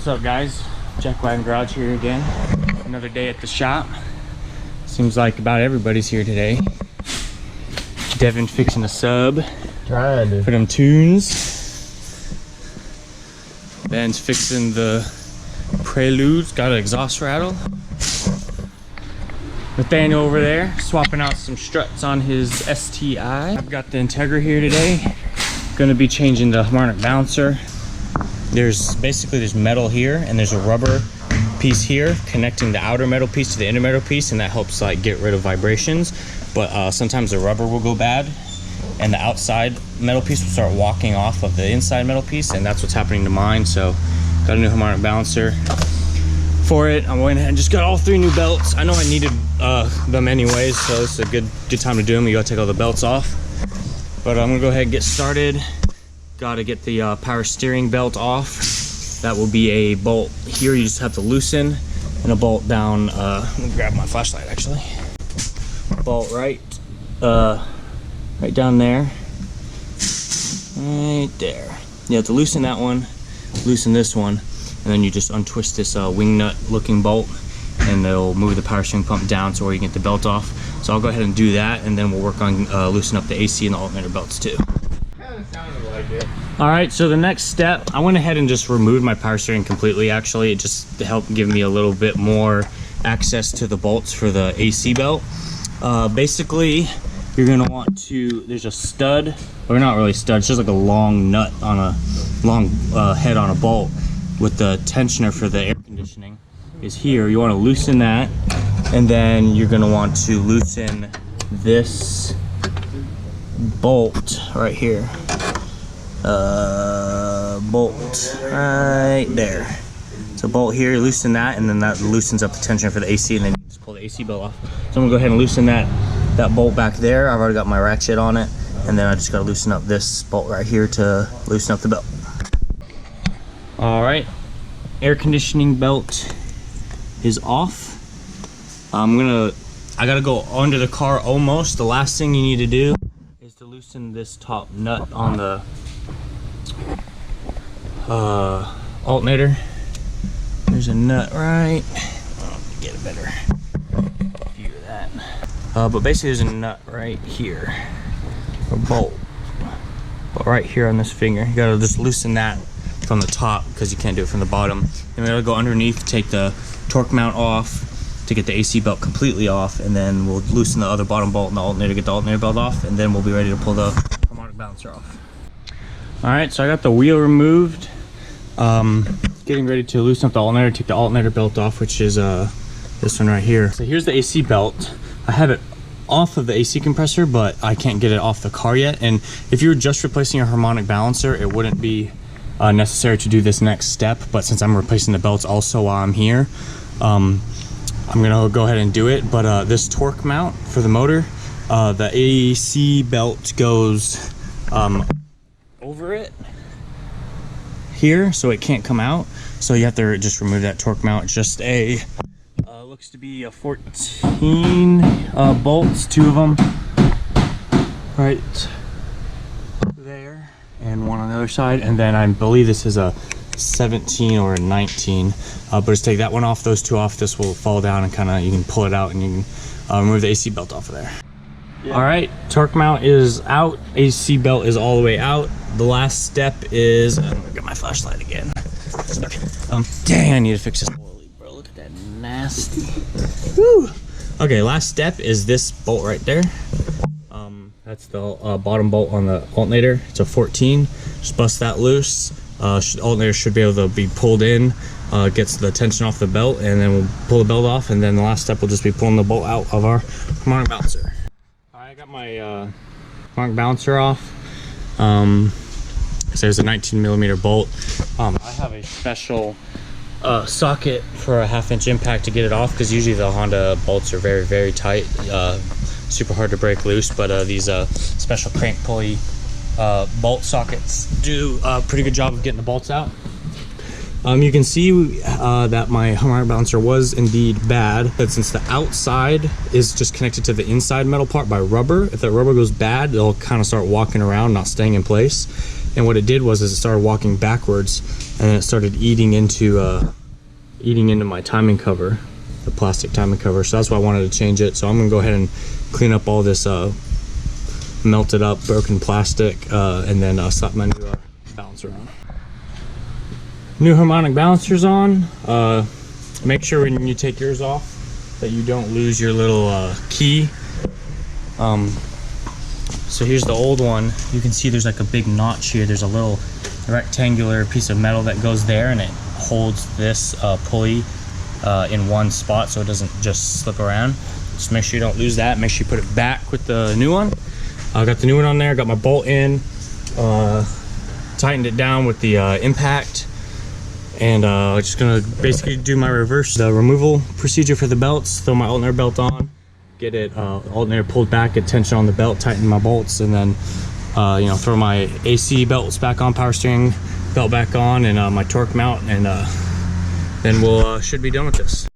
What's up, guys? Jack Wagon Garage here again. Another day at the shop. Seems like about everybody's here today. Devin fixing a sub. Trying to. For them tunes. Ben's fixing the Preludes. Got an exhaust rattle. Nathaniel over there swapping out some struts on his STI. I've got the Integra here today. Gonna be changing the harmonic bouncer. There's metal here and there's a rubber piece here connecting the outer metal piece to the inner metal piece, and that helps like get rid of vibrations. But sometimes the rubber will go bad and the outside metal piece will start walking off of the inside metal piece, and that's what's happening to mine. So got a new harmonic balancer for it. I went ahead and just got all 3 new belts. I know I needed them anyways, so it's a good time to do them. You gotta take all the belts off. But I'm gonna go ahead and get started. Gotta get the power steering belt off. That will be a bolt here you just have to loosen, and a bolt down, let me grab my flashlight actually. Bolt right down there. Right there. You have to loosen that one, loosen this one, and then you just untwist this wing nut looking bolt, and it'll move the power steering pump down to where you can get the belt off. So I'll go ahead and do that, and then we'll work on loosening up the AC and the alternator belts too. All right, so the next step, I went ahead and just removed my power steering completely. Actually, it just helped give me a little bit more access to the bolts for the AC belt. Basically, you're gonna want to, there's a stud, or not really stud, it's just like a long nut on a long head on a bolt with the tensioner for the air conditioning is here. You wanna loosen that, and then you're gonna want to loosen this bolt right here. Bolt right there. So bolt here, loosen that, and then that loosens up the tension for the AC, and then you just pull the AC belt off. So I'm gonna go ahead and loosen that bolt back there. I've already got my ratchet on it, and then I just gotta loosen up this bolt right here to loosen up the belt. All right, air conditioning belt is off. I gotta go under the car almost. The last thing you need to do is to loosen this top nut on the alternator. There's a nut right, get a better view of that. But basically there's a nut right here, a bolt, but right here on this finger. You gotta just loosen that from the top because you can't do it from the bottom. And we gotta go underneath, take the torque mount off to get the AC belt completely off, and then we'll loosen the other bottom bolt in the alternator, get the alternator belt off, and then we'll be ready to pull the harmonic balancer off. All right, so I got the wheel removed. Getting ready to loosen up the alternator, take the alternator belt off, which is this one right here. So here's the AC belt. I have it off of the AC compressor, but I can't get it off the car yet. And if you were just replacing a harmonic balancer, it wouldn't be necessary to do this next step. But since I'm replacing the belts also while I'm here, I'm gonna go ahead and do it. But this torque mount for the motor, the AC belt goes over it here, so it can't come out. So you have to just remove that torque mount. It's just a looks to be a 14 bolts, 2 of them right there and one on the other side, and then I believe this is a 17 or a 19, but just take that one off, those 2 off. This will fall down and kind of, you can pull it out and you can remove the AC belt off of there. Yeah. All right, torque mount is out, AC belt is all the way out. The last step is, I'm gonna get my flashlight again. Dang, I need to fix this oil leak, bro. Look at that nasty. Woo. Okay, last step is this bolt right there. That's the bottom bolt on the alternator. It's a 14. Just bust that loose. Alternator should be able to be pulled in. Gets the tension off the belt, and then we'll pull the belt off, and then the last step will just be pulling the bolt out of our harmonic balancer. I got my harmonic balancer off. So there's a 19mm bolt. I have a special socket for a 1/2" impact to get it off, because usually the Honda bolts are very, very tight, super hard to break loose. But these special crank pulley bolt sockets do a pretty good job of getting the bolts out. You can see that my harmonic balancer was indeed bad, but since the outside is just connected to the inside metal part by rubber, if that rubber goes bad, it'll kind of start walking around, not staying in place. And what it did was it started walking backwards, and then it started eating into my timing cover, the plastic timing cover. So that's why I wanted to change it. So I'm gonna go ahead and clean up all this melted up broken plastic, and then slap my new balancer on. New harmonic balancers on. Make sure when you take yours off that you don't lose your little key. So here's the old one. You can see there's like a big notch here. There's a little rectangular piece of metal that goes there, and it holds this pulley in one spot so it doesn't just slip around. Just make sure you don't lose that. Make sure you put it back with the new one. I got the new one on there, got my bolt in, tightened it down with the impact, and just gonna basically do my reverse removal procedure for the belts. Throw my alternator belt on, get it alternator pulled back, get tension on the belt, tighten my bolts, and then you know, throw my AC belts back on, power steering belt back on, and my torque mount, and then we'll should be done with this.